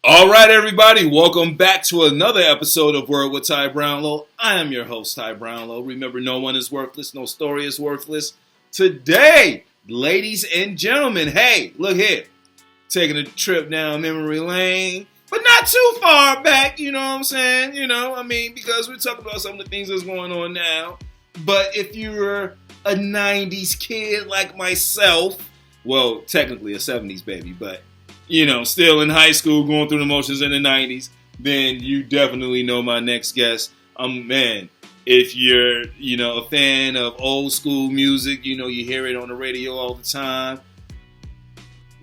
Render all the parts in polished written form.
All right, everybody, welcome back to another episode of Word with Ty Brownlow. I am your host, Ty Brownlow. Remember, no one is worthless, no story is worthless. Today, ladies and gentlemen, hey, look here. Taking a trip down memory lane, but not too far back, you know what I'm saying? Because we're talking about some of the things that's going on now. But if you're a 90s kid like myself, well, technically a 70s baby, but still in high school, going through the motions in the 90s, then you definitely know my next guest. If you're, a fan of old school music, you hear it on the radio all the time.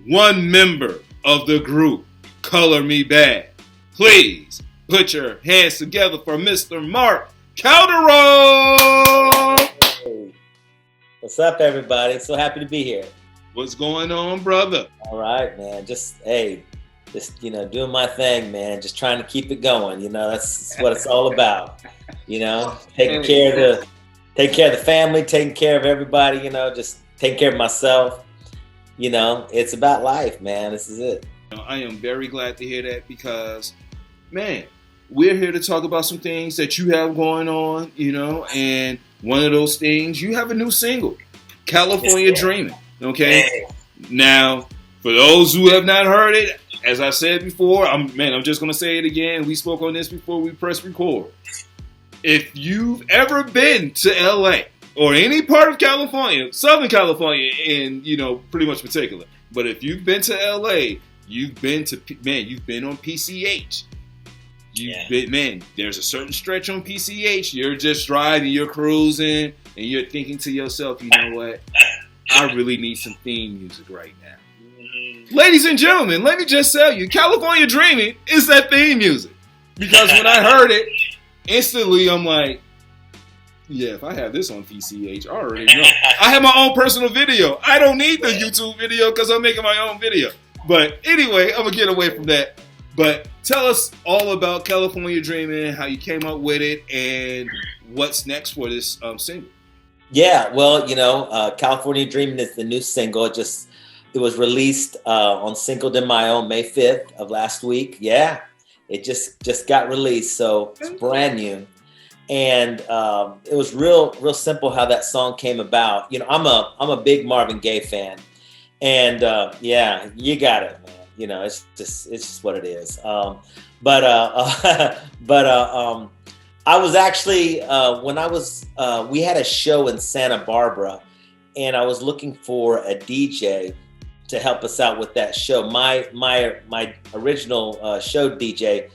One member of the group, Color Me Bad. Please put your hands together for Mr. Marc Calderon. Hey. What's up, everybody? So happy to be here. What's going on, brother? All right, man. Just doing my thing, man. Just trying to keep it going. That's what it's all about. Taking care of the family, taking care of everybody. Just taking care of myself. It's about life, man. This is it. I am very glad to hear that because, man, we're here to talk about some things that you have going on. And one of those things, you have a new single, California Dreamin'. Okay. Now, for those who have not heard it, as I said before, I'm just gonna say it again. We spoke on this before we press record. If you've ever been to LA or any part of California, Southern California, in pretty much particular, but if you've been to LA, you've been on PCH. There's a certain stretch on PCH. You're just driving, you're cruising, and you're thinking to yourself, you know what? I really need some theme music right now. Mm-hmm. Ladies and gentlemen, let me just tell you, California Dreamin' is that theme music. Because when I heard it, instantly I'm like, yeah, if I have this on PCH, I already know. I have my own personal video. I don't need the YouTube video because I'm making my own video. But anyway, I'm going to get away from that. But tell us all about California Dreamin', how you came up with it, and what's next for this single. Yeah, well, California Dreamin' is the new single. It was released on Cinco de Mayo, May 5th of last week. Yeah, it just got released, so it's brand new. And it was real simple how that song came about. I'm a big Marvin Gaye fan, and yeah, you got it, man. It's just what it is. I was actually, we had a show in Santa Barbara, and I was looking for a DJ to help us out with that show. My original show DJ,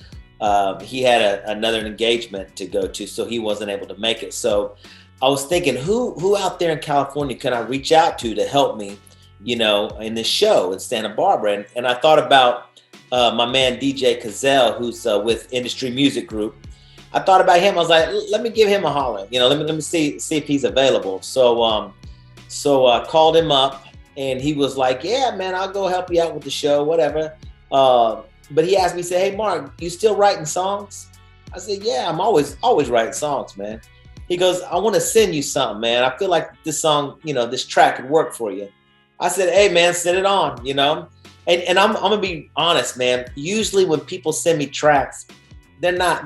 he had another engagement to go to, so he wasn't able to make it. So I was thinking, who out there in California can I reach out to help me, in this show in Santa Barbara? And I thought about my man DJ Cazell, who's with Industry Music Group. I thought about him. I was like, let me give him a holler. Let me see if he's available. So I called him up, and he was like, yeah, man, I'll go help you out with the show, whatever. But he asked me, say, hey, Mark, you still writing songs? I said, yeah, I'm always writing songs, man. He goes, I want to send you something, man. I feel like this song, this track could work for you. I said, hey, man, send it on, And I'm gonna be honest, man. Usually when people send me tracks, they're not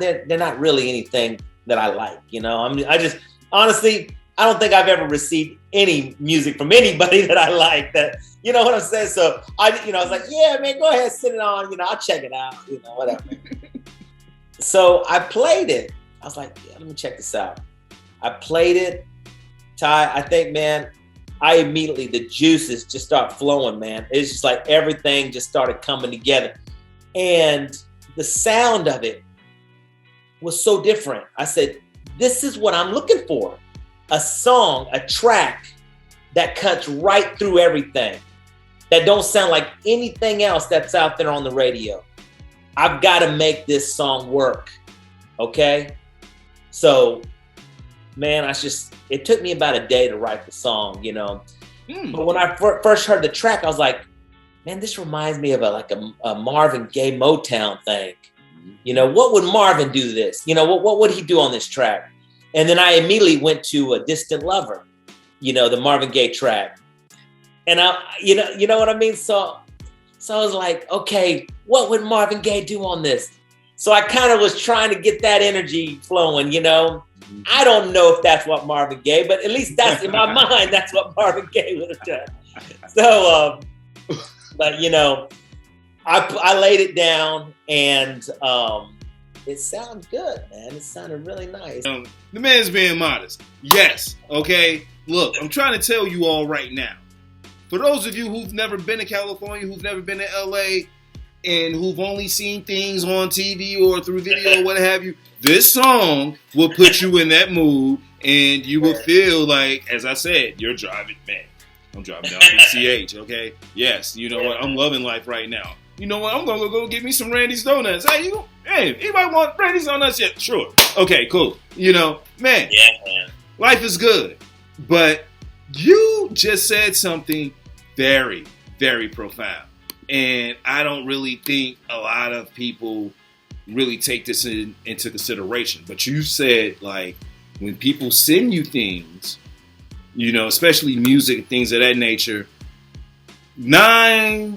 really anything that I like, I just honestly, I don't think I've ever received any music from anybody that I like. That, you know what I'm saying? So I was like, yeah, man, go ahead, send it on. I'll check it out. Whatever. So I played it. I was like, yeah, let me check this out. I played it. Ty, I think, man, the juices just start flowing, man. It's just like everything just started coming together, and the sound of it was so different. I said, this is what I'm looking for. A song, a track that cuts right through everything, that don't sound like anything else that's out there on the radio. I've got to make this song work. Okay? So, man, it took me about a day to write the song, But when I first heard the track, I was like, man, this reminds me of a Marvin Gaye Motown thing. What would Marvin do this? What would he do on this track? And then I immediately went to A Distant Lover, the Marvin Gaye track. And you know what I mean? So So I was like, okay, what would Marvin Gaye do on this? So I kind of was trying to get that energy flowing, you know. I don't know if that's what Marvin Gaye, but at least that's in my mind, that's what Marvin Gaye would have done. So, but you know, I laid it down, and it sounded good, man. It sounded really nice. The man's being modest. Yes, okay? Look, I'm trying to tell you all right now. For those of you who've never been to California, who've never been to LA, and who've only seen things on TV or through video or what have you, this song will put you in that mood, and you will feel like, as I said, you're driving, man. I'm driving down PCH, okay? Yes, you know what? I'm loving life right now. You know what? I'm going to go get me some Randy's Donuts. Hey, anybody want Randy's Donuts yet? Sure. Okay, cool. You know, man, life is good. But you just said something very, very profound. And I don't really think a lot of people really take this into consideration. But you said, like, when people send you things, you know, especially music and things of that nature, I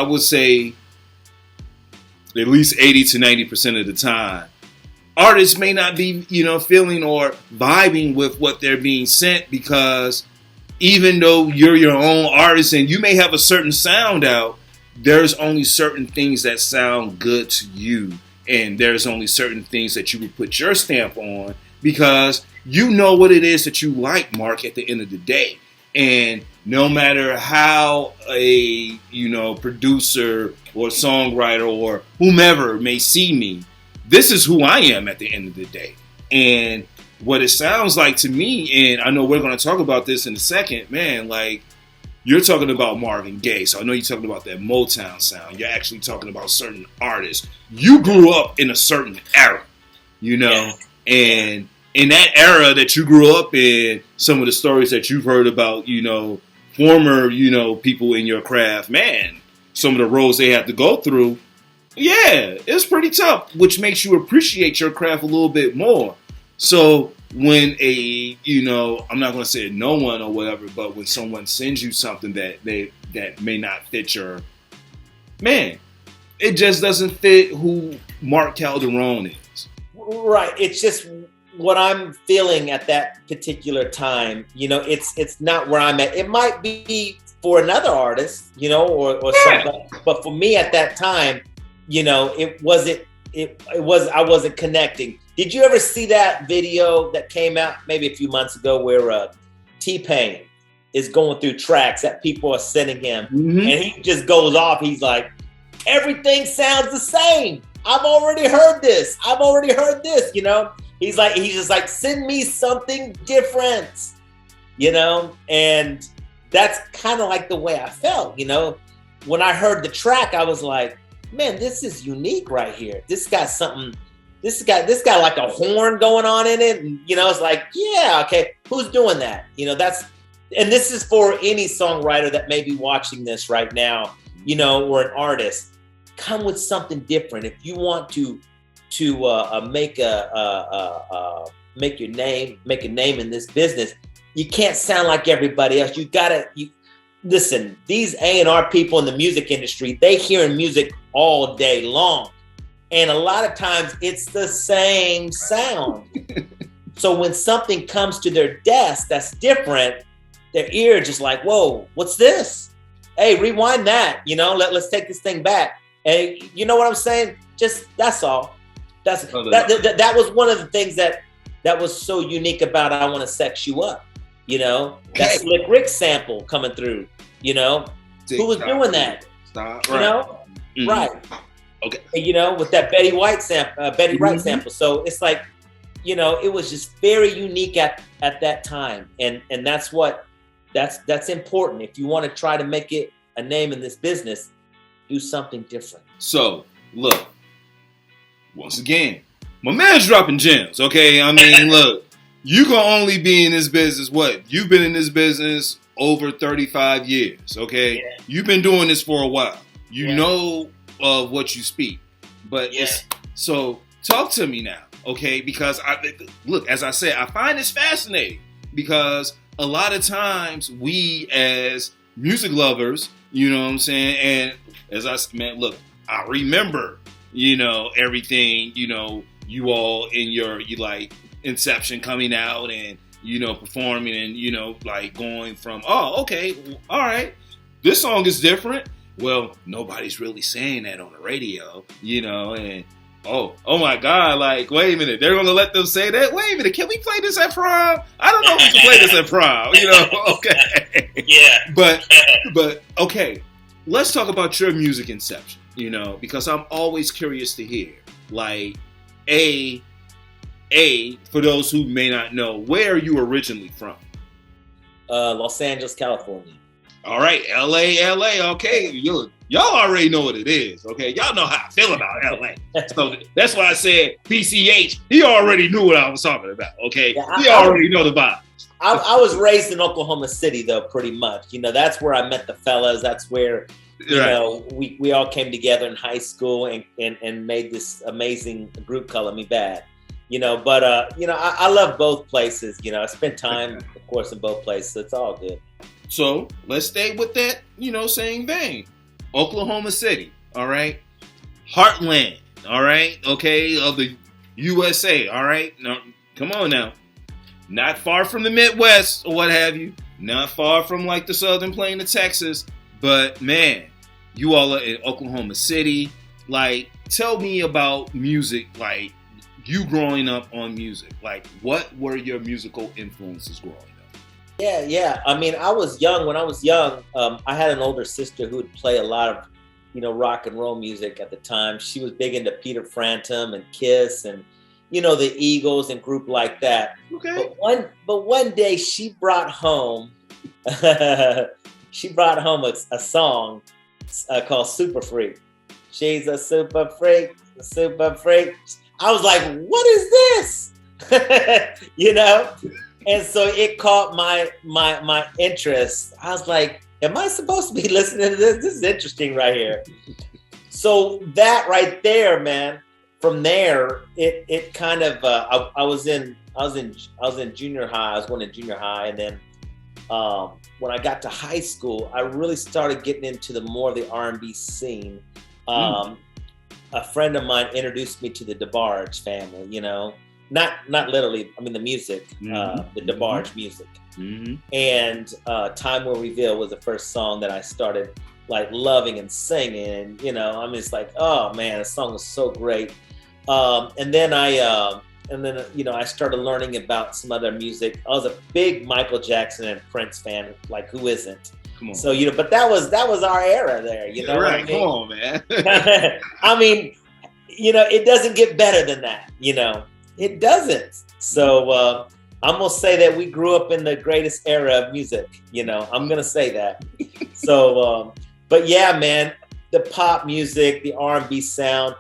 would say at least 80 to 90% of the time, artists may not be, you know, feeling or vibing with what they're being sent, because even though you're your own artist and you may have a certain sound out, there's only certain things that sound good to you. And there's only certain things that you would put your stamp on, because you know what it is that you like, Mark, at the end of the day. And no matter how a, you know, producer or songwriter or whomever may see me, this is who I am at the end of the day. And what it sounds like to me, and I know we're going to talk about this in a second, man, like, you're talking about Marvin Gaye, so I know you're talking about that Motown sound. You're actually talking about certain artists. You grew up in a certain era, you know, and in that era that you grew up in, some of the stories that you've heard about, you know, former, you know, people in your craft, man, some of the roads they have to go through, yeah, it's pretty tough, which makes you appreciate your craft a little bit more. So when you know, I'm not going to say no one or whatever, but when someone sends you something that may not fit your, man, it just doesn't fit who Marc Calderon is. Right. It's just what I'm feeling at that particular time. You know, it's not where I'm at. It might be for another artist, you know, or something. But for me at that time, you know, I wasn't connecting. Did you ever see that video that came out maybe a few months ago where T-Pain is going through tracks that people are sending him, and he just goes off. He's like, everything sounds the same. I've already heard this. You know, he's just like, send me something different, you know? And that's kind of like the way I felt, you know? When I heard the track, I was like, man, this is unique right here. This got something. This got like a horn going on in it. And, you know, it's like, yeah, okay, who's doing that? You know, and this is for any songwriter that may be watching this right now, you know, or an artist. Come with something different. If you want to make a name in this business, you can't sound like everybody else. Listen, these A&R people in the music industry, they hear music all day long. And a lot of times it's the same sound. So when something comes to their desk that's different, their ear just like, whoa, what's this? Hey, rewind that, you know, let's take this thing back. Hey, you know what I'm saying? Just, that's all. That was one of the things that was so unique about I Want to Sex You Up, you know? That Slick Rick sample coming through, you know? Who was doing that? You know? Right. Okay. You know, with that Betty Wright sample. So it's like, you know, it was just very unique at that time. And that's important. If you want to try to make it a name in this business, do something different. So, look, once again, my man's dropping gems, okay? I mean, look, you can only be in this business, what? You've been in this business over 35 years, okay? Yeah. You've been doing this for a while. You know of what you speak. But so talk to me now, okay? Because look, as I said, I find this fascinating because a lot of times we as music lovers, You know what I'm saying? And as I man, look, I remember, everything, you all in you like Inception coming out and, performing and, like going from, oh, okay, all right, this song is different. Well, nobody's really saying that on the radio, and oh my God, like, wait a minute, they're going to let them say that? Wait a minute, can we play this at prom? I don't know if we can play this at prom, okay. Yeah. But okay, let's talk about your music inception, because I'm always curious to hear, like, for those who may not know, where are you originally from? Los Angeles, California. All right, LA, okay. Y'all already know what it is, okay? Y'all know how I feel about LA. So that's why I said PCH, he already knew what I was talking about, okay? Yeah, he already know the vibe. I was raised in Oklahoma City, though, pretty much. That's where I met the fellas. That's where, we all came together in high school and made this amazing group, Color Me Bad. But I love both places. I spent time, of course, in both places. So it's all good. So let's stay with that, same vein. Oklahoma City, all right? Heartland, all right? Okay, of the USA, all right? Now, come on now. Not far from the Midwest or what have you. Not far from like the Southern Plain of Texas. But man, you all are in Oklahoma City. Like, tell me about music, like you growing up on music. Like, what were your musical influences growing up? Yeah. I mean, I was young. When I was young, I had an older sister who would play a lot of, rock and roll music at the time. She was big into Peter Frampton and Kiss and, the Eagles and group like that. Okay. But one day she brought home, a song called Super Freak. She's a super freak, I was like, what is this? And so it caught my interest. I was like, am I supposed to be listening to this? This is interesting right here. So that right there, man, from there, it kind of, I was in junior high. I was going to junior high. And then when I got to high school, I really started getting into the more of the R&B scene. A friend of mine introduced me to the DeBarge family, not literally, I mean the music, the DeBarge music. Mm-hmm. And Time Will Reveal was the first song that I started like loving and singing. I'm just like, oh man, the song was so great. And then I started learning about some other music. I was a big Michael Jackson and Prince fan. Like, who isn't? Come on. So but that was our era there. Right? I mean? Come on, man. I mean, it doesn't get better than that. It doesn't. So I'm gonna say that we grew up in the greatest era of music. I'm gonna say that. So, but yeah, man, the pop music, the R&B sound.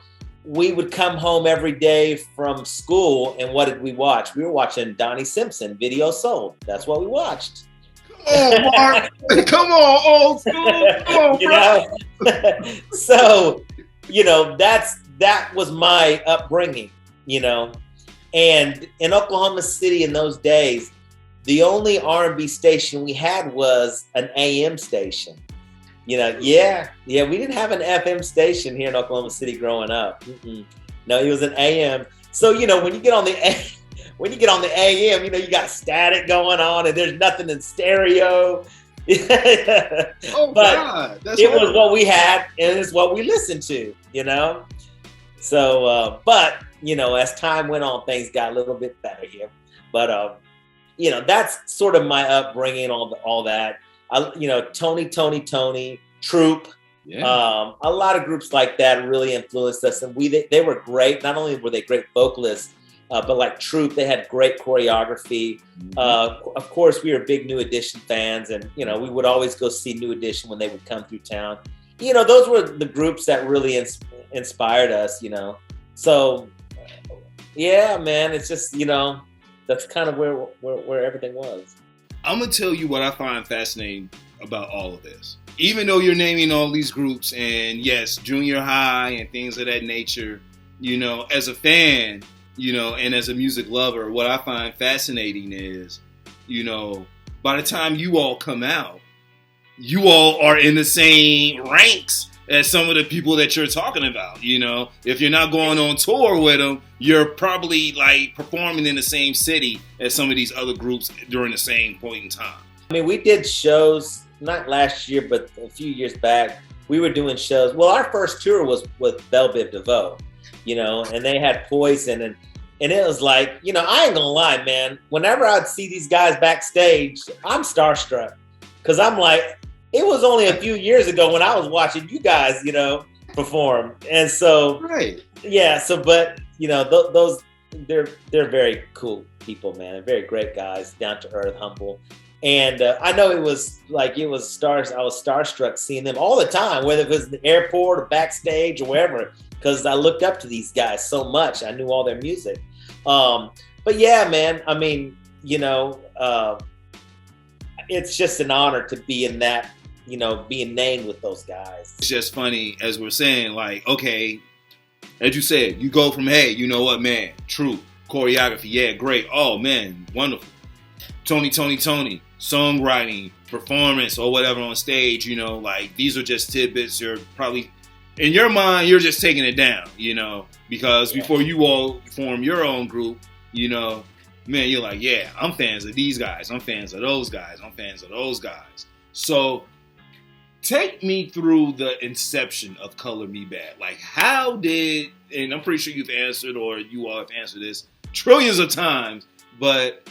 We would come home every day from school, and what did we watch? We were watching Donnie Simpson, Video Sold. That's what we watched. Oh, Mark. Come on, old school. Come on, bro. So, that was my upbringing, And in Oklahoma City in those days, the only R&B station we had was an AM station. We didn't have an FM station here in Oklahoma City growing up. Mm-mm. No, it was an AM. So, when you get on the AM, you got static going on and there's nothing in stereo. Oh, but God. It was what we had and it's what we listened to, So, but, as time went on, things got a little bit better here. But, that's sort of my upbringing, all that. Tony, Troop. Yeah. A lot of groups like that really influenced us. And they were great. Not only were they great vocalists, but like Troop, they had great choreography. Mm-hmm. Of course, we were big New Edition fans. And, we would always go see New Edition when they would come through town. Those were the groups that really inspired us, So, yeah, man, it's just, that's kind of where everything was. I'm going to tell you what I find fascinating about all of this. Even though you're naming all these groups and yes, junior high and things of that nature, as a fan, and as a music lover, what I find fascinating is, by the time you all come out, you all are in the same ranks as some of the people that you're talking about. You know, if you're not going on tour with them, you're probably like performing in the same city as some of these other groups during the same point in time. I mean, we did shows, not last year, but a few years back. We were doing shows. Well, our first tour was with Belle Biv DeVoe, you know, and they had Poison. And it was like, you know, I ain't gonna lie, man. Whenever I'd see these guys backstage, I'm starstruck. Because I'm like, it was only a few years ago when I was watching you guys, you know, perform. And so, right. Yeah, so, but, you know, those, they're very cool people, man. They're very great guys, down to earth, humble. And I know I was starstruck seeing them all the time, whether it was in the airport or backstage or wherever, because I looked up to these guys so much. I knew all their music. But yeah, man, I mean, you know, it's just an honor to be in that, you know, being named with those guys. It's just funny, as we're saying, like, okay, as you said, you go from, hey, you know what, man, true, choreography, yeah, great, oh, man, wonderful. Tony, songwriting, performance, or whatever on stage, you know, like, these are just tidbits. You're probably, in your mind, you're just taking it down, you know, because before you all form your own group, you know, man, you're like, yeah, I'm fans of these guys, I'm fans of those guys, I'm fans of those guys. So, take me through the inception of Color Me Badd. Like, how did, and I'm pretty sure you've answered, or you all have answered this trillions of times, but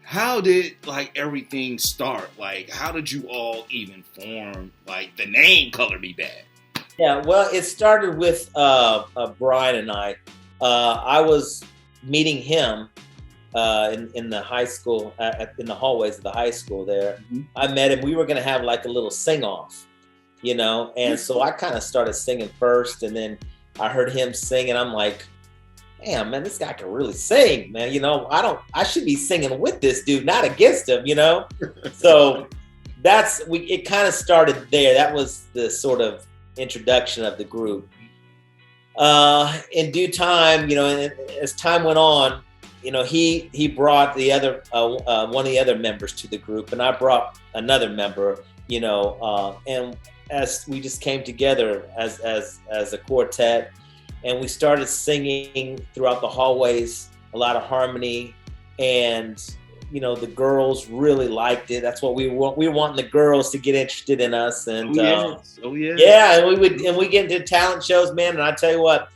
how did, like, everything start? Like, how did you all even form, like, the name Color Me Badd? Yeah, well, it started with Brian and I. I was meeting him in the high school, in the hallways of the high school there. Mm-hmm. I met him. We were going to have, like, a little sing-off, you know? And so I kind of started singing first, and then I heard him sing, and I'm like, damn, man, this guy can really sing, man. You know, I should be singing with this dude, not against him, you know? So it kind of started there. That was the sort of introduction of the group. In due time, you know, as time went on, you know, he brought the other, one of the other members to the group, and I brought another member, you know, and as we just came together as a quartet, and we started singing throughout the hallways, a lot of harmony, and, you know, the girls really liked it. That's what we want. We were wanting the girls to get interested in us. And yeah, and we get into talent shows, man. And I tell you what,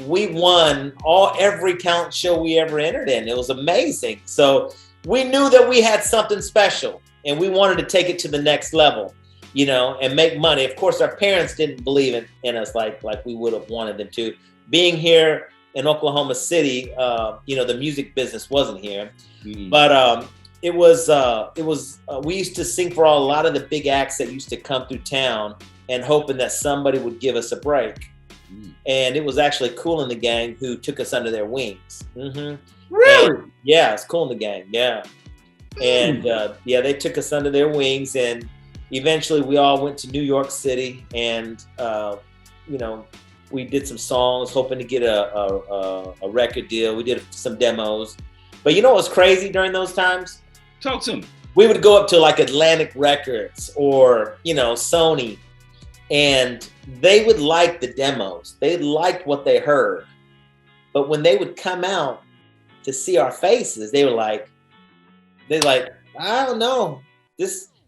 we won every talent show we ever entered in. It was amazing. So we knew that we had something special, and we wanted to take it to the next level, you know, and make money. Of course, our parents didn't believe in us like we would have wanted them to. Being here in Oklahoma City, you know, the music business wasn't here, but it was. We used to sing for a lot of the big acts that used to come through town, and hoping that somebody would give us a break. And it was actually Kool and the Gang who took us under their wings. Mm-hmm. Really? And, yeah, it's Kool and the Gang. Yeah, and yeah, they took us under their wings, and eventually we all went to New York City, and you know, we did some songs, hoping to get a record deal. We did some demos. But you know what's crazy during those times? Talk to me. We would go up to like Atlantic Records or, you know, Sony, and they would like the demos. They liked what they heard. But when they would come out to see our faces, they're like, I don't know.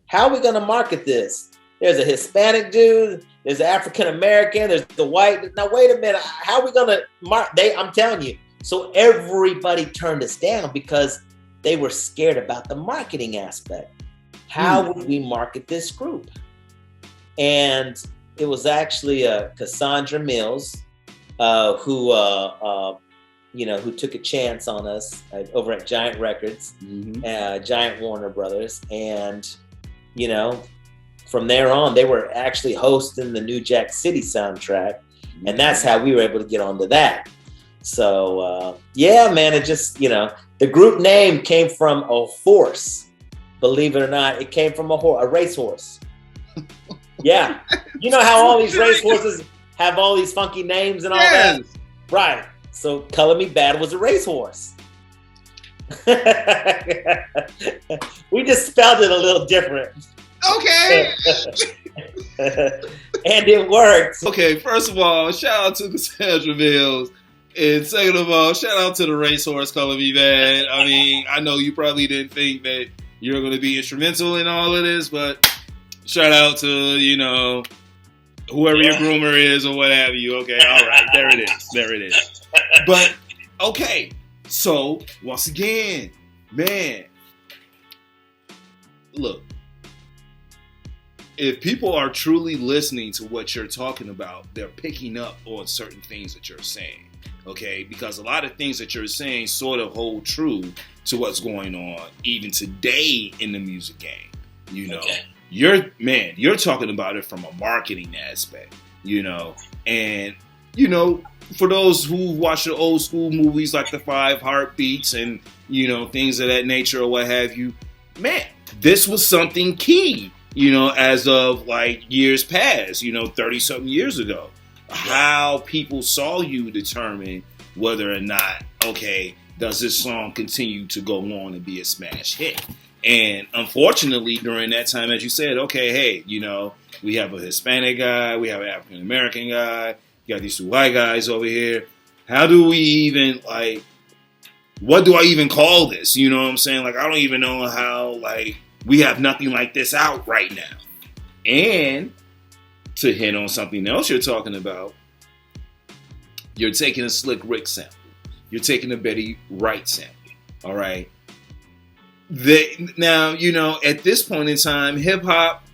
How are we going to market this? There's a Hispanic dude. There's an African American. There's the white. Now, wait a minute. How are we going to I'm telling you. So everybody turned us down because they were scared about the marketing aspect. How would we market this group? And it was actually Cassandra Mills who took a chance on us over at Giant Records, Giant Warner Brothers. And, you know, from there on, they were actually hosting the New Jack City soundtrack. And that's how we were able to get onto that. So, yeah, man, it just, you know, the group name came from a horse. Believe it or not, it came from a racehorse. Yeah. You know how all these racehorses have all these funky names and all that? Right. So Color Me Badd was a racehorse. We just spelled it a little different. Okay. And it worked. Okay, first of all, shout out to the Sandra Mills. And second of all, shout out to the Racehorse Color Me Bad. I mean, I know you probably didn't think that you were going to be instrumental in all of this, but shout out to, whoever your groomer is or what have you. Okay, all right, there it is. There it is. But, okay, so, once again, man, look, if people are truly listening to what you're talking about, they're picking up on certain things that you're saying. Okay, because a lot of things that you're saying sort of hold true to what's going on even today in the music game. You're talking about it from a marketing aspect, and for those who watch the old school movies like the Five Heartbeats and things of that nature or what have you, man, this was something key, as of like years past, 30 something years ago. How people saw you determine whether or not, okay, does this song continue to go on and be a smash hit? And unfortunately, during that time, as you said, okay, hey, we have a Hispanic guy, we have an African American guy, you got these two white guys over here. How do we even, what do I even call this? You know what I'm saying? I don't even know how, we have nothing like this out right now. And to hit on something else you're talking about, you're taking a Slick Rick sample. You're taking a Betty Wright sample. All right. Now, at this point in time, hip hop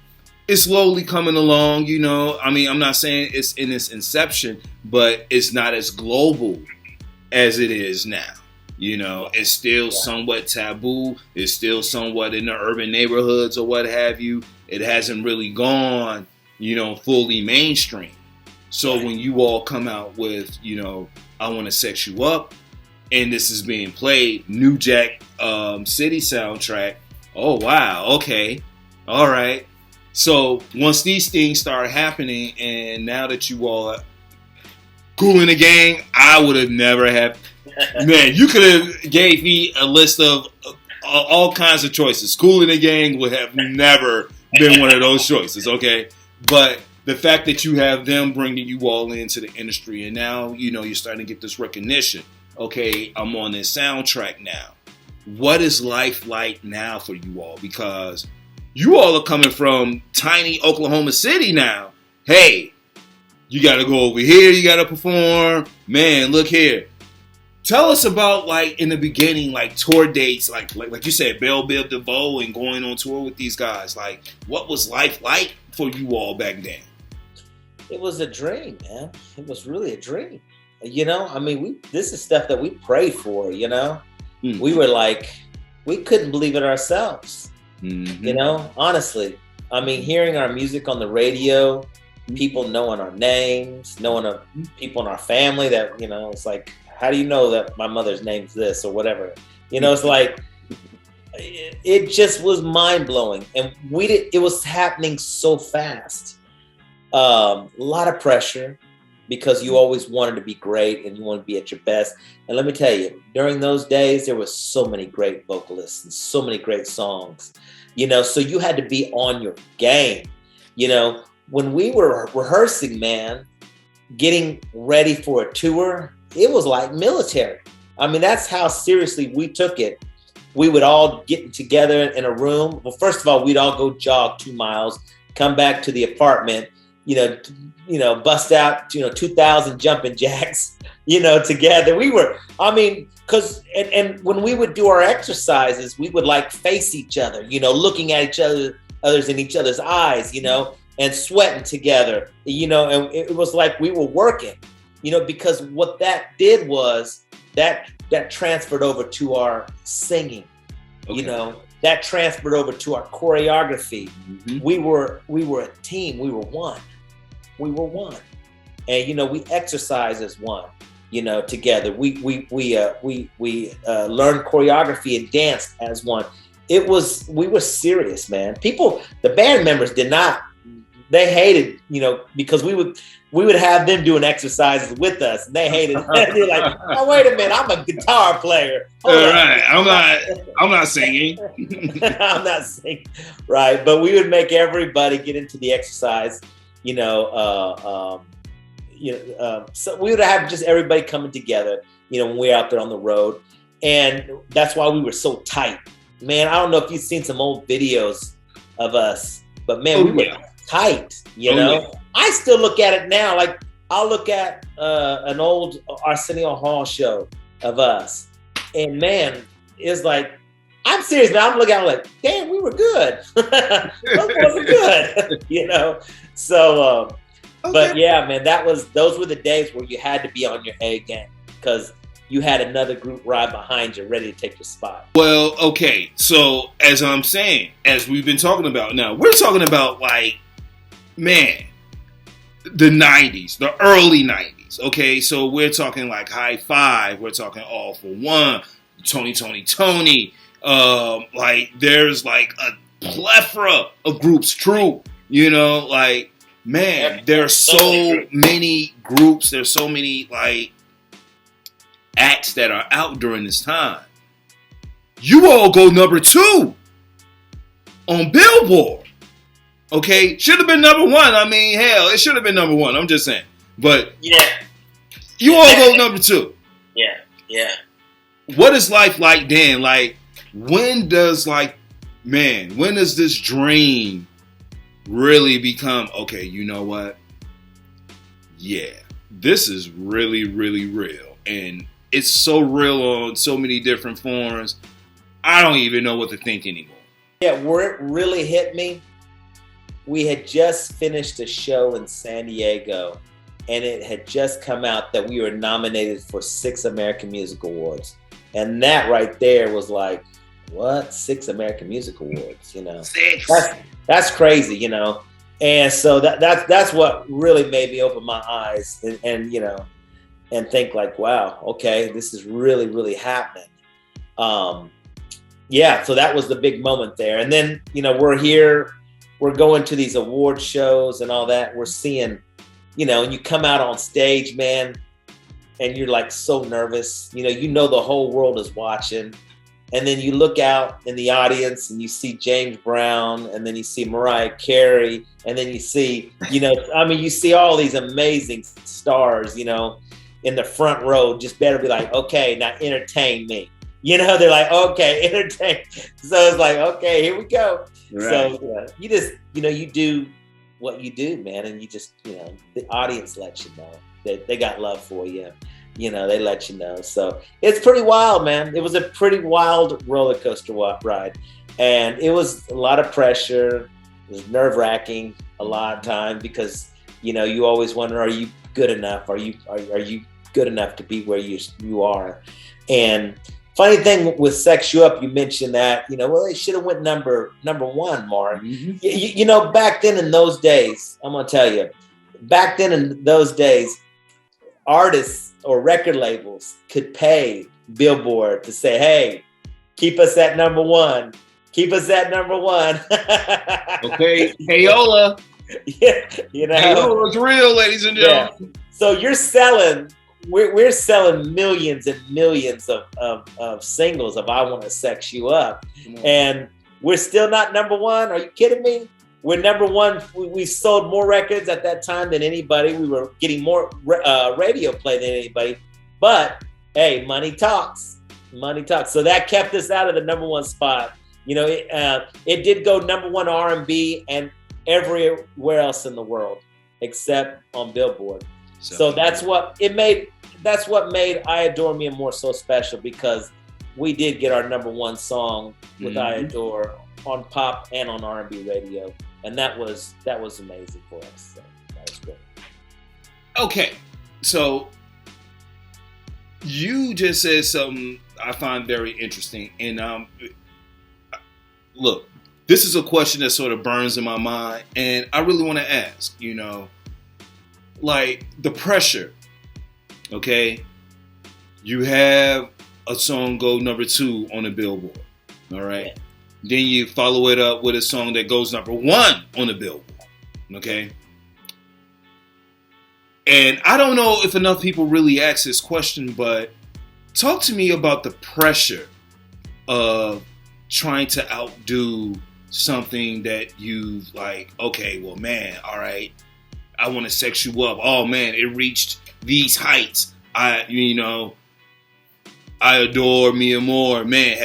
is slowly coming along. I mean, I'm not saying it's in its inception, but it's not as global as it is now. It's still somewhat taboo. It's still somewhat in the urban neighborhoods or what have you. It hasn't really gone fully mainstream. So when you all come out with, I Want to Sex You Up, and this is being played, New Jack City soundtrack, oh wow, okay, all right. So once these things start happening, and now that you all are Kool in the Gang, I would have never have, man, you could have gave me a list of all kinds of choices. Kool in the Gang would have never been one of those choices, okay? But the fact that you have them bringing you all into the industry, and now, you're starting to get this recognition. Okay, I'm on this soundtrack now. What is life like now for you all? Because you all are coming from tiny Oklahoma City now. Hey, you got to go over here. You got to perform. Man, look here. Tell us about, in the beginning, tour dates, like you said, Belle Biv DeVoe and going on tour with these guys. What was life like for you all back then? It was a dream, man. It was really a dream. I mean, this is stuff that we prayed for, We were we couldn't believe it ourselves, honestly. I mean, hearing our music on the radio, people knowing our names, knowing people in our family that, it's how do you know that my mother's name's this or whatever? It's it just was mind blowing. And it was happening so fast. A lot of pressure because you always wanted to be great and you want to be at your best. And let me tell you, during those days, there was so many great vocalists and so many great songs, so you had to be on your game. When we were rehearsing, man, getting ready for a tour, it was like military. I mean, that's how seriously we took it. We would all get together in a room. Well, first of all, we'd all go jog 2 miles, come back to the apartment, bust out, 2,000 jumping jacks, together. We were, and when we would do our exercises, we would face each other, looking at others in each other's eyes, and sweating together, and it was like we were working, because what that did was that transferred over to our singing, that transferred over to our choreography. Mm-hmm. We were a team. We were one. And, we exercise as one, together. We learned choreography and danced as one. We were serious, man. The band members did not they hated, because we would have them doing exercises with us, and they hated. They're like, "Oh, wait a minute, I'm a guitar player." All right, I'm not singing. I'm not singing, right? But we would make everybody get into the exercise, so we would have just everybody coming together, when we're out there on the road, and that's why we were so tight, man. I don't know if you've seen some old videos of us, but man, we were tight, Yeah. I still look at it now. Like, I'll look at an old Arsenio Hall show of us, and man, it's like, I'm serious, man. I'm looking at it like, damn, we were good. Those were good, So, but yeah, man, those were the days where you had to be on your A game, because you had another group right behind you ready to take your spot. Well, okay. So as I'm saying, as we've been talking about now, we're talking about like, man, the 90s, the early 90s. Okay. So we're talking like High Five. We're talking All for One, Tony. Like there's like a plethora of groups, true. Like, man, there are so many groups. There's so many like acts that are out during this time. You all go number 2 on Billboard. Okay, should have been number 1. I mean, hell, it should have been number 1. I'm just saying, but yeah, you all go number 2. Yeah. What is life like then? Like, when does this dream really become, okay, you know what? Yeah, this is really, really real. And it's so real on so many different forms. I don't even know what to think anymore. Yeah, where it really hit me, we had just finished a show in San Diego, and it had just come out that we were nominated for 6 American Music Awards. And that right there was like, what? 6 American Music Awards, 6. That's crazy, And so that's what really made me open my eyes and think like, wow, okay, this is really, really happening. So that was the big moment there. And then, we're here, we're going to these award shows and all that. We're seeing, and you come out on stage, man, and you're like so nervous. The whole world is watching. And then you look out in the audience and you see James Brown, and then you see Mariah Carey, and then you see, you see all these amazing stars, in the front row. Just better be like, okay, now entertain me. They're like, okay, entertain. So it's like, okay, here we go. Right. So you just, you do what you do, man. And you just, the audience lets you know that they got love for you. They let you know. So it's pretty wild, man. It was a pretty wild roller coaster ride. And it was a lot of pressure. It was nerve-wracking a lot of time because, you always wonder, are you good enough? Are you good enough to be where you are? And funny thing with Sex You Up, you mentioned that, well, they should have went number 1, Mark. Mm-hmm. Back then in those days, I'm going to tell you, back then in those days, artists or record labels could pay Billboard to say, hey, keep us at number 1. Keep us at number 1. Okay, payola. Yeah, Payola's real, ladies and gentlemen. Yeah. So you're selling, we're selling millions and millions of singles of I Want to Sex You Up. And we're still not number 1. Are you kidding me? We're number 1. We sold more records at that time than anybody. We were getting more radio play than anybody. But hey, money talks. Money talks. So that kept us out of the number 1 spot. It did go number 1 R&B and everywhere else in the world except on Billboard. So that's what made I Adore Me and More so special, because we did get our number 1 song with I Adore on pop and on R&B radio. And that was amazing for us. So that was great. Okay, so you just said something I find very interesting, and look, this is a question that sort of burns in my mind, and I really want to ask. Like the pressure. Okay, you have a song go number 2 on the Billboard. All right. Yeah. Then you follow it up with a song that goes number 1 on the Billboard. Okay. And I don't know if enough people really ask this question, but talk to me about the pressure of trying to outdo something that you like, okay, well, man, all right, I want to sex you up. Oh, man, it reached these heights. I adore Mia Moore, man,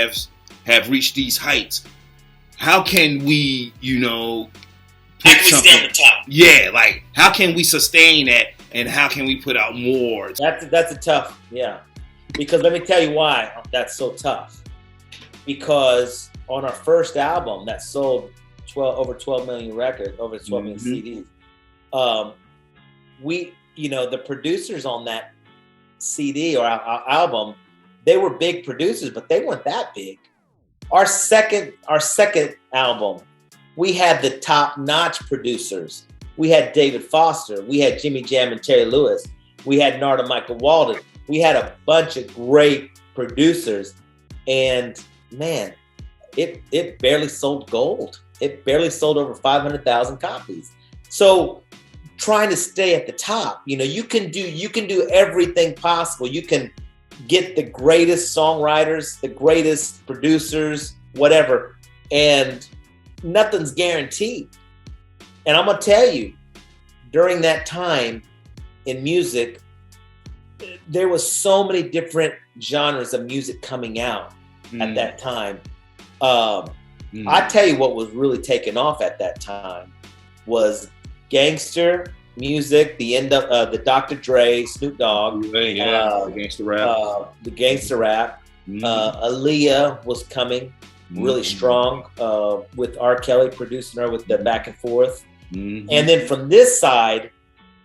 have reached these heights. How can we, put something, yeah, like, how can we sustain that, and how can we put out more? That's a tough, yeah. Because let me tell you why that's so tough. Because on our first album that sold over 12 million records, over 12 million CDs, we, the producers on that CD or our album, they were big producers, but they weren't that big. Our second album, we had the top-notch producers. We had David Foster, we had Jimmy Jam and Terry Lewis, we had Narada Michael Walden. We had a bunch of great producers, and man, it barely sold gold. It barely sold over 500,000 copies. So trying to stay at the top, you can do everything possible. You can get the greatest songwriters, the greatest producers, whatever, and nothing's guaranteed. And I'm gonna tell you, during that time in music, there was so many different genres of music coming out at that time. I tell you what was really taking off at that time was gangster music, the end of the Dr. Dre, Snoop Dogg, the gangster rap. Aaliyah was coming really strong with R. Kelly producing her with the back and forth. And then from this side,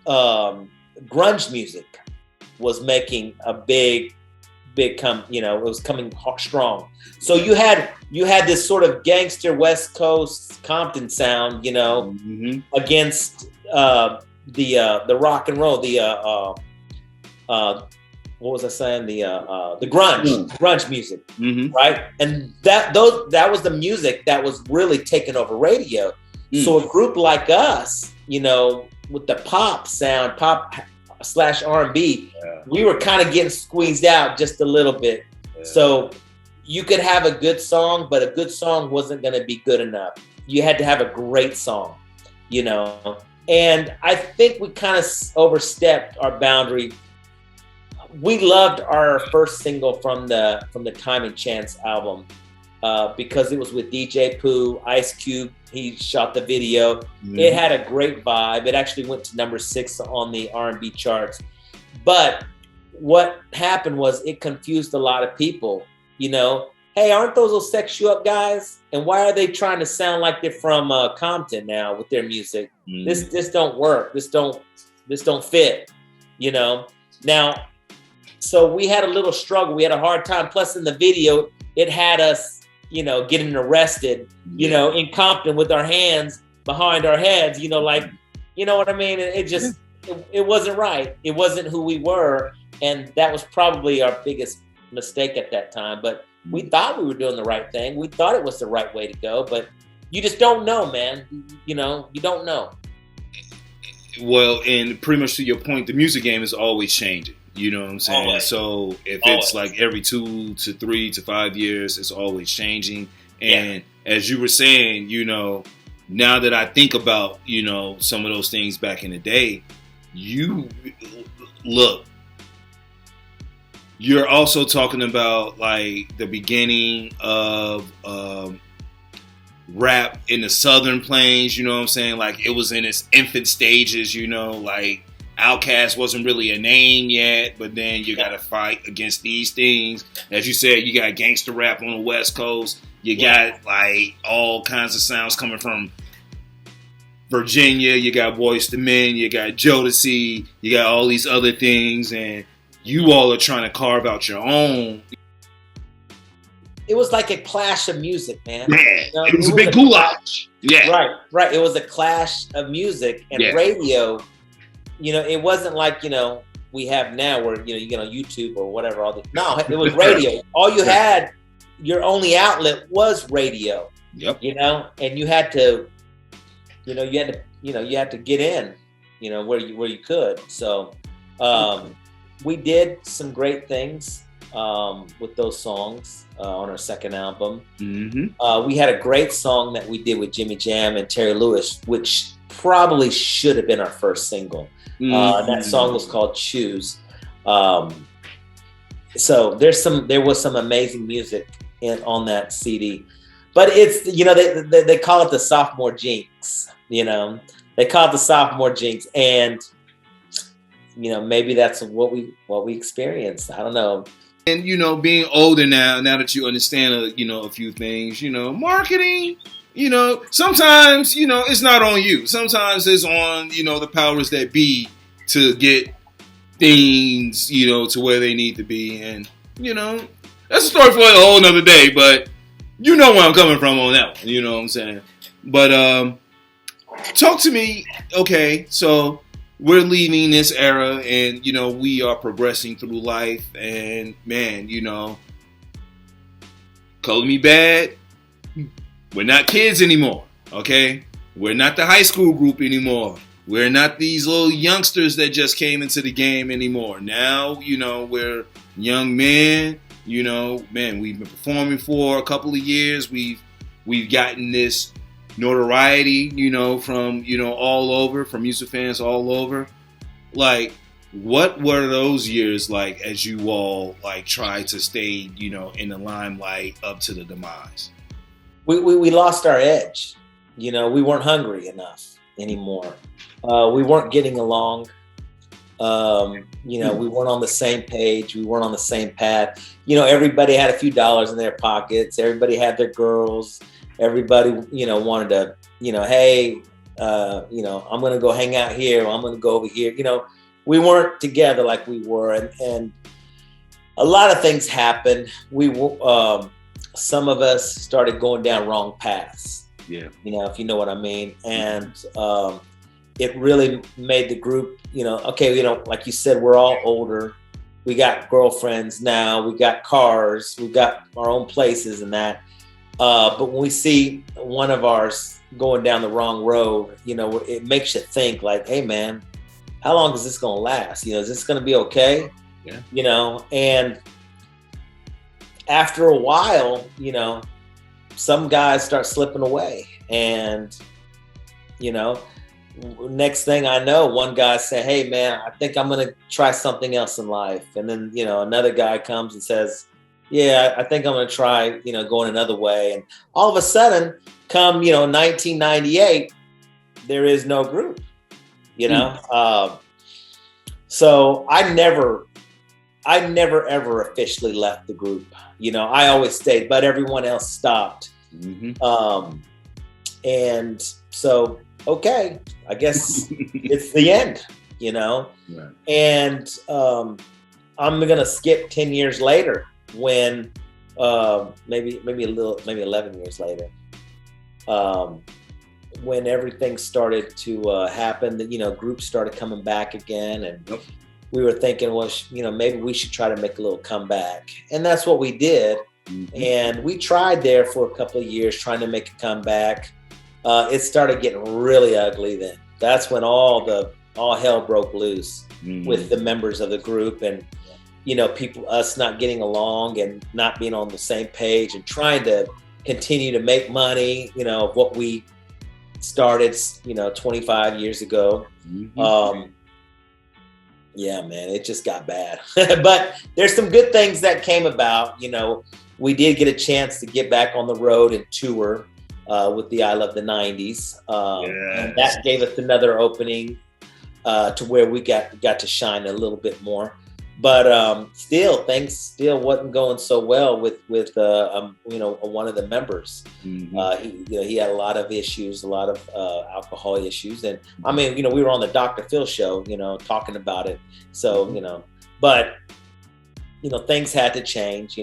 grunge music was making a big it was coming strong. So you had this sort of gangster West Coast Compton sound, against the rock and roll, what was I saying? The grunge music, right? And that was the music that was really taking over radio. So a group like us, with the pop sound, / R&B, we were kind of getting squeezed out just a little bit. Yeah. So you could have a good song, but a good song wasn't going to be good enough. You had to have a great song, And I think we kind of overstepped our boundary. We loved our first single from the Time and Chance album because it was with DJ Pooh, Ice Cube. He shot the video. It had a great vibe. It actually went to number 6 on the R&B charts. But what happened was it confused a lot of people. Hey, aren't those sex you up guys? And why are they trying to sound like they're from Compton now with their music? This don't work. This don't fit. Now, so we had a little struggle. We had a hard time. Plus, in the video, it had us, getting arrested, in Compton with our hands behind our heads, like, you know what I mean? It wasn't right. It wasn't who we were. And that was probably our biggest mistake at that time. But we thought we were doing the right thing. We thought it was the right way to go. But you just don't know, man. You don't know. Well, and pretty much to your point, the music game is always changing. You know what I'm saying? Always. So if it's like every 2 to 3 to 5 years, it's always changing. And as you were saying, now that I think about, some of those things back in the day, you're also talking about like the beginning of rap in the Southern Plains, you know what I'm saying? Like it was in its infant stages, like Outkast wasn't really a name yet, but then you got to fight against these things. As you said, you got gangster rap on the West Coast. You got like all kinds of sounds coming from Virginia. You got Boyz II Men. You got Jodeci. You got all these other things, and you all are trying to carve out your own. It was like a clash of music, man. It was a big goulash. Yeah. Right. It was a clash of music and radio. It wasn't like, we have now where, you get on YouTube or whatever. No, it was radio. All you had, your only outlet was radio. Yep. And you had to you had to get in, where you could. So we did some great things with those songs on our second album. We had a great song that we did with Jimmy Jam and Terry Lewis, which probably should have been our first single. That song was called Choose. So there was some amazing music on that CD, but it's, they call it the sophomore jinx. They call it the sophomore jinx, and maybe that's what we experienced. I don't know. And being older now that you understand a few things, marketing, sometimes it's not on you. Sometimes it's on the powers that be to get things to where they need to be, and that's a story for a whole nother day. But where I'm coming from on that one. You know what I'm saying? But talk to me. Okay, so we're leaving this era, and we are progressing through life, and man, color me bad, we're not kids anymore. Okay, we're not the high school group anymore. We're not these little youngsters that just came into the game anymore. Now, we're young men. Man, we've been performing for a couple of years. We've gotten this notoriety, from all over, from music fans all over. Like, what were those years like as you all tried to stay, in the limelight up to the Demise? We lost our edge. We weren't hungry enough anymore. We weren't getting along. We weren't on the same page. We weren't on the same path. Everybody had a few dollars in their pockets. Everybody had their girls. Everybody, wanted to, hey, I'm going to go hang out here. Or I'm going to go over here. We weren't together like we were. And a lot of things happened. Some of us started going down wrong paths. Yeah. If you know what I mean. And it really made the group, like you said, we're all older. We got girlfriends now. We got cars. We got our own places and that. But when we see one of ours going down the wrong road, it makes you think like, hey, man, how long is this going to last? Is this going to be okay? Yeah. And after a while, some guys start slipping away. And, next thing I know, one guy said, hey, man, I think I'm going to try something else in life. And then, another guy comes and says, yeah, I think I'm going to try, going another way. And all of a sudden, come, 1998, there is no group, So I never ever officially left the group. I always stayed, but everyone else stopped. And so, okay, I guess it's the end, Right. And I'm going to skip 10 years later when maybe 11 years later, when everything started to happen, groups started coming back again, and we were thinking, well, maybe we should try to make a little comeback, and that's what we did. And we tried there for a couple of years trying to make a comeback. It started getting really ugly then. That's when all hell broke loose with the members of the group, and us not getting along and not being on the same page and trying to continue to make money, what we started, 25 years ago. Yeah, man, it just got bad. But there's some good things that came about. We did get a chance to get back on the road and tour with the I Love the 90s. And that gave us another opening to where we got to shine a little bit more. But things still wasn't going so well with one of the members. He had a lot of issues, a lot of alcohol issues, and I mean, we were on the Dr. Phil show, talking about it. So but things had to change,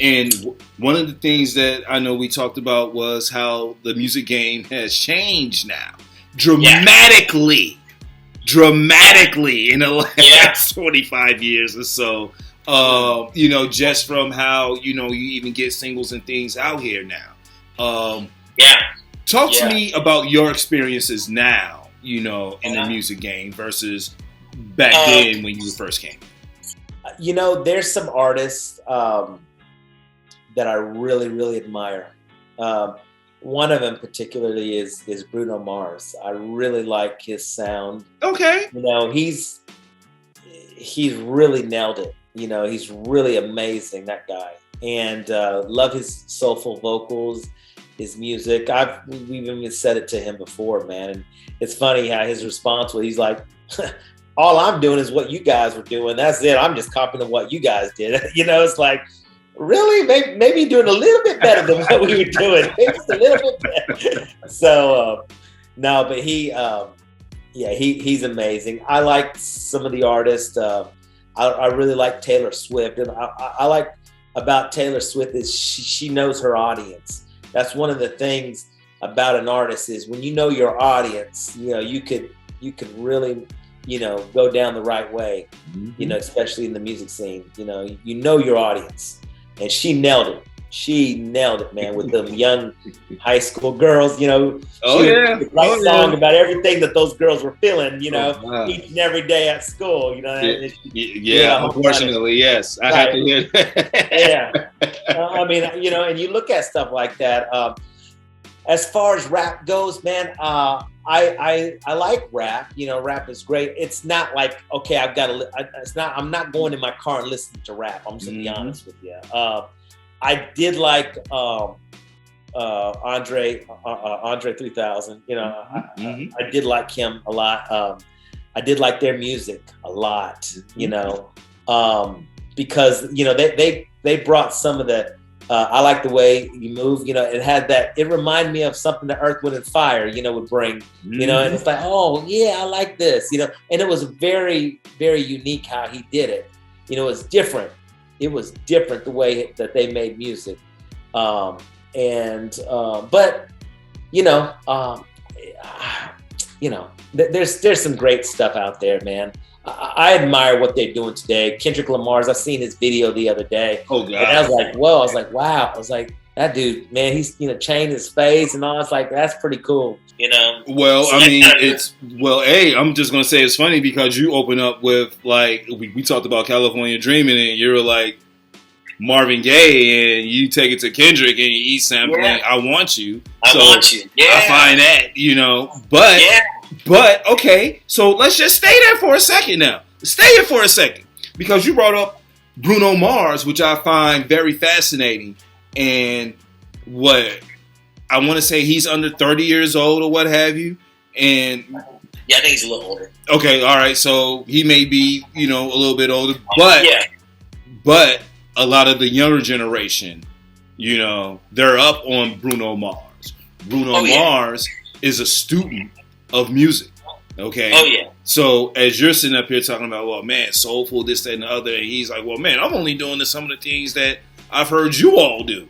And one of the things that I know we talked about was how the music game has changed now dramatically. Dramatically in the last 25 years or so, just from how, you even get singles and things out here now. Talk to me about your experiences now, you know, in the music game versus back then when you first came. You know, there's some artists that I really, really admire. One of them particularly is Bruno Mars. I really like his sound. Okay. You know, he's really nailed it. You know, he's really amazing, that guy. And love his soulful vocals, his music. We've even said it to him before, man. And it's funny how his response was, he's like, all I'm doing is what you guys were doing. That's it. I'm just copying what you guys did. You know, it's like, really? Maybe doing a little bit better than what we were doing. Maybe just a little bit better. So, no, but he's amazing. I like some of the artists. I really like Taylor Swift. And I like about Taylor Swift is she knows her audience. That's one of the things about an artist is when you know your audience, you know, you could really, you know, go down the right way, you know, especially in the music scene. You know your audience. And she nailed it. She nailed it, man, with them young high school girls, you know. Write song about everything that those girls were feeling, you know, each and every day at school, you know. Unfortunately, yes. I have to hear that. I mean, you know, and you look at stuff like that. As far as rap goes, man, I like rap. You know, rap is great. It's not like, okay, I'm not going in my car and listening to rap. I'm just gonna be honest with you. I did like Andre 3000. You know, I did like him a lot. I did like their music a lot. You know, because you know they brought some of the. I like the way you move. You know, it reminded me of something that Earth, Wind, and Fire, you know, would bring. You know, and it's like, oh yeah, I like this. You know, and it was very, very unique how he did it. You know, it was different. It was different the way that they made music. But you know, there's some great stuff out there, man. I admire what they're doing today. Kendrick Lamar's, I seen his video the other day. Oh, God. And I was like, whoa. I was like, wow. I was like, that dude, man, he's, you know, chained his face and all. It's like, that's pretty cool, you know? Well, I mean, I'm just going to say it's funny because you open up with, like, we talked about California Dreamin' and you're like Marvin Gaye and you take it to Kendrick and you sampling I Want You. I Want You. Yeah. I find that, you know, But, okay, so let's just stay there for a second now. Stay here for a second. Because you brought up Bruno Mars, which I find very fascinating. And I want to say he's under 30 years old or what have you. And yeah, I think he's a little older. Okay, all right. So he may be, you know, a little bit older. But a lot of the younger generation, you know, they're up on Bruno Mars. Bruno Mars is a student of music, okay? Oh, yeah. So as you're sitting up here talking about, well, man, soulful, this, that, and the other, and he's like, well, man, I'm only doing some of the things that I've heard you all do.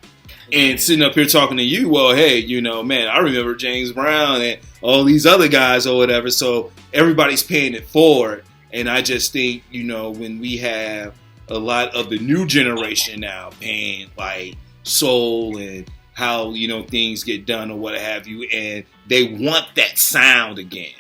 And sitting up here talking to you, well, hey, you know, man, I remember James Brown and all these other guys or whatever, so everybody's paying it forward. And I just think, you know, when we have a lot of the new generation now paying, like, soul and how, you know, things get done or what have you, and they want that sound again.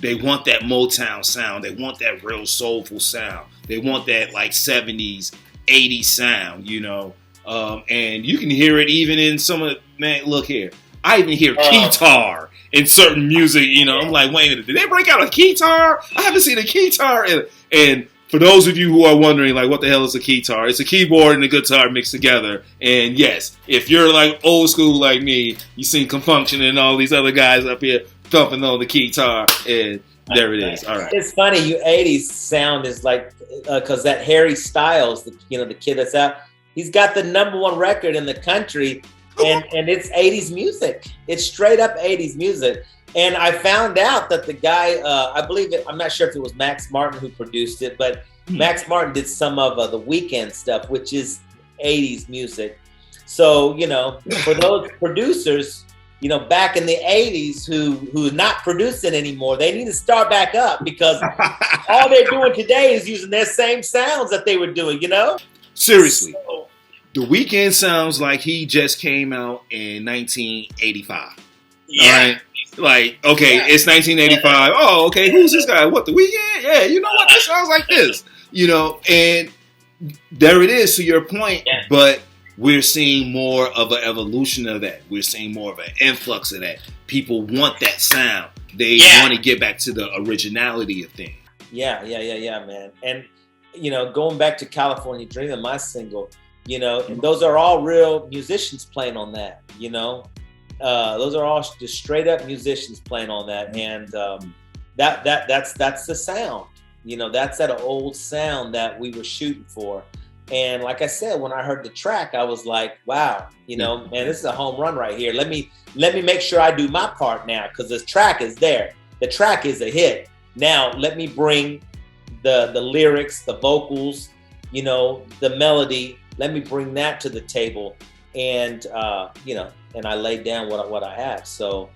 They want that Motown sound. They want that real soulful sound. They want that, like, 70s, 80s sound, you know. And you can hear it even in some of the, man, look here. I even hear guitar in certain music, you know. I'm like, wait a minute, did they break out a guitar? I haven't seen a guitar. And for those of you who are wondering, like, what the hell is a guitar? It's a keyboard and a guitar mixed together. And yes, if you're like old school like me, you seen Confunction and all these other guys up here thumping on the guitar, and there it is. All right. It's funny, you 80s sound is like, because that Harry Styles, the kid that's out, he's got the #1 record in the country, and it's 80s music. It's straight up 80s music. And I found out that the guy, I'm not sure if it was Max Martin who produced it, but Max Martin did some of the Weeknd stuff, which is 80s music. So, you know, for those producers, you know, back in the 80s who are not producing anymore, they need to start back up because all they're doing today is using their same sounds that they were doing, you know? Seriously. The Weeknd sounds like he just came out in 1985. All right. Like, okay, it's 1985. Oh, okay, who's this guy? What, The Weeknd? Yeah, you know what? This sounds like this. You know, and there it is to your point, but we're seeing more of an evolution of that. We're seeing more of an influx of that. People want that sound. They want to get back to the originality of things. Yeah, man. And, you know, going back to California Dreamin', my single, you know, and those are all real musicians playing on that, you know. Those are all just straight up musicians playing on that. And that's the sound. You know, that's that old sound that we were shooting for. And like I said, when I heard the track, I was like, wow, you know, man, this is a home run right here. Let me make sure I do my part now, because the track is there. The track is a hit. Now let me bring the lyrics, the vocals, you know, the melody. Let me bring that to the table. And you know, and I laid down what I have. So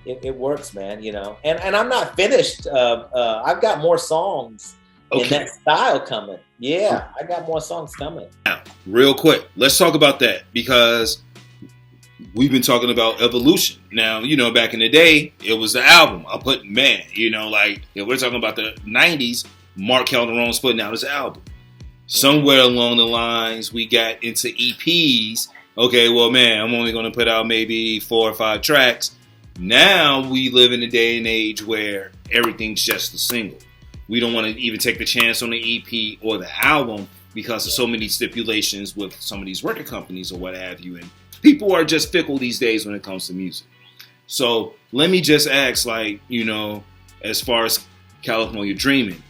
it works, man, you know. And I'm not finished. I've got more songs in that style coming. Yeah, I got more songs coming. Now, real quick, let's talk about that, because we've been talking about evolution. Now, you know, back in the day, it was the album. I put, man, you know, like, if we're talking about the 90s, Marc Calderon's putting out his album. Somewhere along the lines, we got into EPs. Okay, well, man, I'm only going to put out maybe 4 or 5 tracks. Now we live in a day and age where everything's just a single. We don't want to even take the chance on the EP or the album because of so many stipulations with some of these record companies or what have you. And people are just fickle these days when it comes to music. So let me just ask, like, you know, as far as California Dreamin',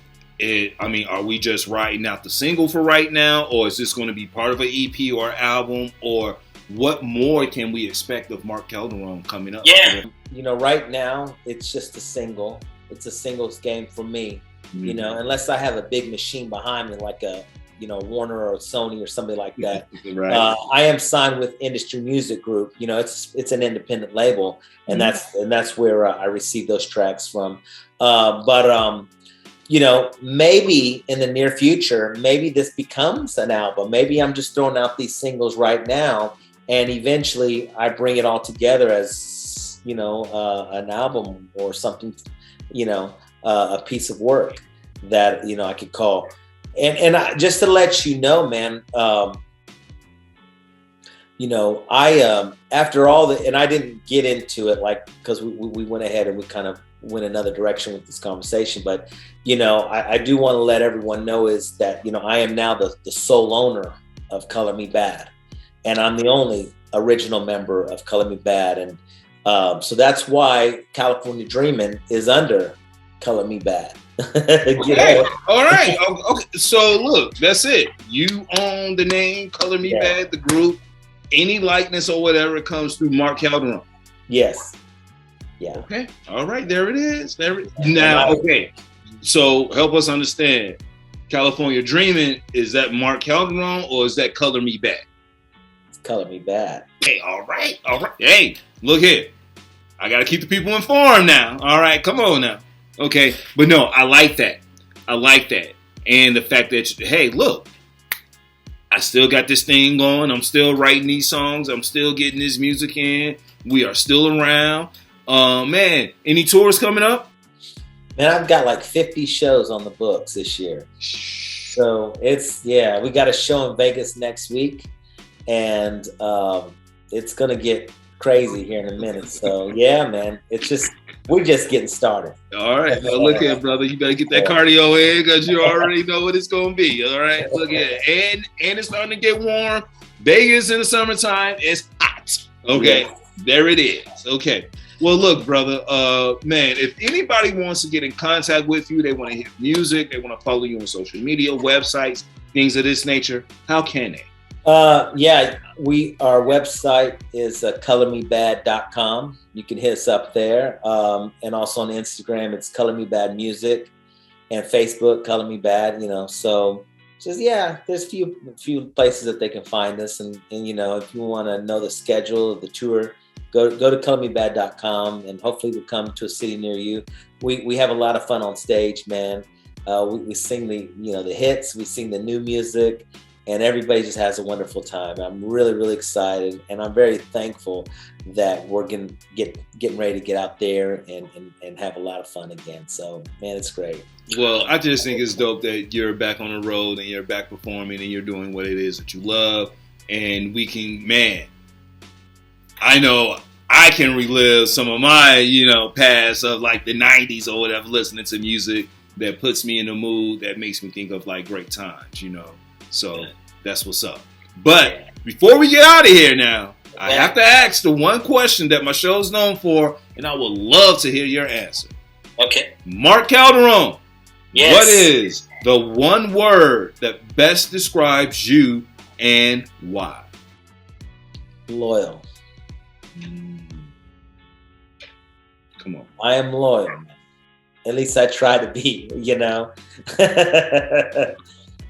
are we just writing out the single for right now, or is this going to be part of an EP or album, or what more can we expect of Marc Calderon coming up? Yeah, you know, right now it's just a single. It's a singles game for me, you know, unless I have a big machine behind me, like a, you know, Warner or Sony or something like that. Right. I am signed with Industry Music Group. You know, it's an independent label, and that's where I receive those tracks from. You know, maybe in the near future, maybe this becomes an album. Maybe I'm just throwing out these singles right now, and eventually I bring it all together as, you know, an album or something, you know, a piece of work that, you know, I could call. And just to let you know, man, you know, I after all the, and I didn't get into it, like, because we went ahead and we kind of went another direction with this conversation. But, you know, I do want to let everyone know is that, you know, I am now the sole owner of Color Me Bad, and I'm the only original member of Color Me Bad. And so that's why California Dreamin' is under Color Me Bad. Okay. All right. Okay. So look, that's it. You own the name Color Me Bad, the group. Any likeness or whatever comes through Marc Calderon. Yes. Yeah. Okay. All right. There it is. Now, okay. So help us understand. California Dreamin', is that Marc Calderon or is that Color Me Bad? It's Color Me Bad. Hey, all right. All right. Hey, look here. I got to keep the people informed now. All right. Come on now. Okay. But no, I like that. I like that. And the fact that, hey, look, I still got this thing going. I'm still writing these songs. I'm still getting this music in. We are still around. Man, any tours coming up? Man, I've got like 50 shows on the books this year. So it's, yeah, we got a show in Vegas next week, and it's going to get crazy here in a minute. So yeah, man, we're just getting started. All right. Well, look here, brother. You better get that cardio in because you already know what it's going to be. All right. Look here. And it's starting to get warm. Vegas in the summertime is hot. Okay. Yeah. There it is. Okay. Well, look, brother, man, if anybody wants to get in contact with you, they want to hear music, they want to follow you on social media, websites, things of this nature, how can they? Yeah, our website is colormebad.com. You can hit us up there. And also on Instagram, it's Color Me Bad Music, and Facebook, Color Me Bad, you know. So just, yeah, there's a few places that they can find us. And you know, if you want to know the schedule of the tour, go to colormebad.com, and hopefully we'll come to a city near you. We have a lot of fun on stage, man. We sing the hits, we sing the new music. and everybody just has a wonderful time. I'm really, really excited, and I'm very thankful that we're getting ready to get out there and have a lot of fun again. So, man, it's great. Well, I just think it's dope that you're back on the road and you're back performing and you're doing what it is that you love. And we can, man, I know I can relive some of my, past of like the 90s or whatever, listening to music that puts me in the mood, that makes me think of like great times, So that's what's up. But before we get out of here now, I have to ask the one question that my show's known for, and I would love to hear your answer. Okay. Marc Calderon. Yes. What is the one word that best describes you and why? Loyal. Come on. I am loyal. At least I try to be,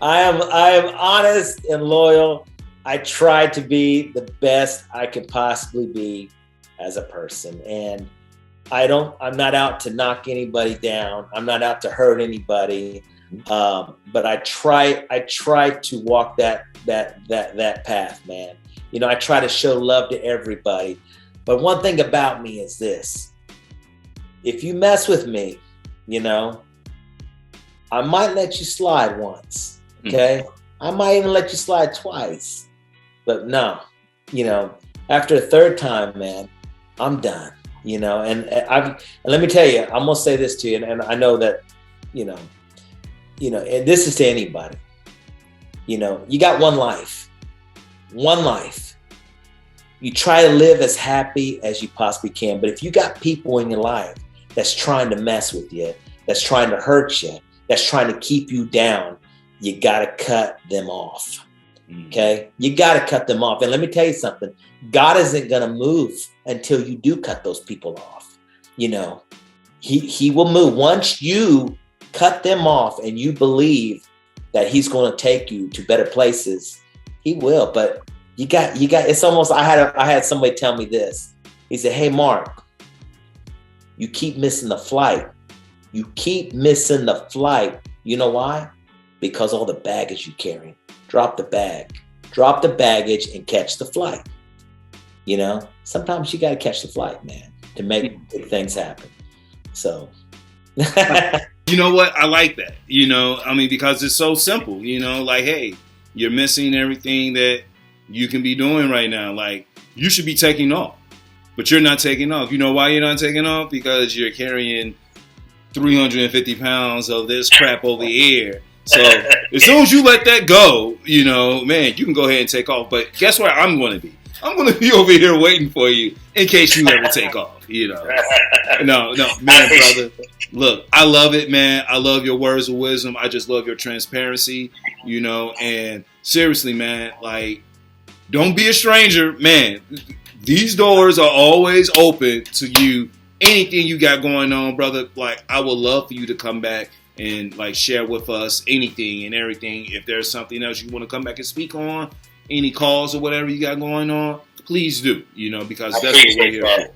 I am honest and loyal. I try to be the best I can possibly be as a person. And I'm not out to knock anybody down. I'm not out to hurt anybody. But I try to walk that path, man. I try to show love to everybody. But one thing about me is this: if you mess with me, I might let you slide once. Okay. I might even let you slide twice. But no, after a third time, man, I'm done. And let me tell you, I'm gonna say this to you, and I know that, and this is to anybody. You got one life. One life. You try to live as happy as you possibly can. But if you got people in your life that's trying to mess with you, that's trying to hurt you, that's trying to keep you down, you gotta cut them off. Okay? You gotta cut them off. And let me tell you something. God isn't gonna move until you do cut those people off. He will move. Once you cut them off and you believe that he's gonna take you to better places, he will. But you got it's almost, I had somebody tell me this. He said, "Hey Mark, you keep missing the flight. You keep missing the flight. You know why? Because all the baggage you carry. Drop the bag. Drop the baggage and catch the flight." Sometimes you got to catch the flight, man, to make big things happen. So. You know what? I like that. Because it's so simple, like, hey, you're missing everything that you can be doing right now. Like, you should be taking off, but you're not taking off. You know why you're not taking off? Because you're carrying 350 pounds of this crap over the air. So as soon as you let that go, man, you can go ahead and take off. But guess where I'm going to be? I'm going to be over here waiting for you in case you ever take off, No, man, brother. Look, I love it, man. I love your words of wisdom. I just love your transparency, and seriously, man, like, don't be a stranger, man. These doors are always open to you. Anything you got going on, brother, like, I would love for you to come back and like share with us anything and everything. If there's something else you want to come back and speak on, any calls or whatever you got going on, please do, because that's what we're here for.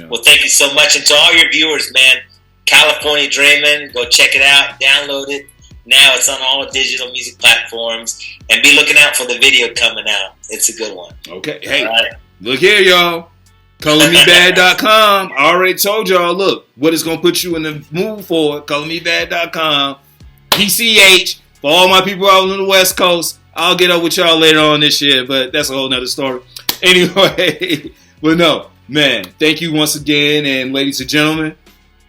Well, thank you so much. And to all your viewers, man, California Dreamin', go check it out, download it. Now it's on all digital music platforms, and be looking out for the video coming out. It's a good one. Okay. Hey, Look here, y'all. ColorMeBad.com. I already told y'all, look, what is going to put you in the mood for. ColorMeBad.com. PCH. For all my people out on the West Coast, I'll get up with y'all later on this year, but that's a whole nother story. Anyway, but no, man, thank you once again, and ladies and gentlemen,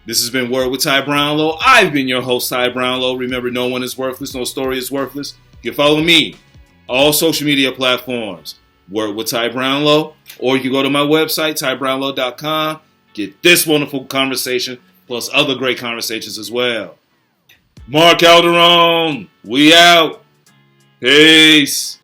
this has been Word with Ty Brownlow. I've been your host, Ty Brownlow. Remember, no one is worthless, no story is worthless. You can follow me, all social media platforms, Word with Ty Brownlow, or you can go to my website, tybrownlow.com, get this wonderful conversation, plus other great conversations as well. Marc Calderon, we out. Peace.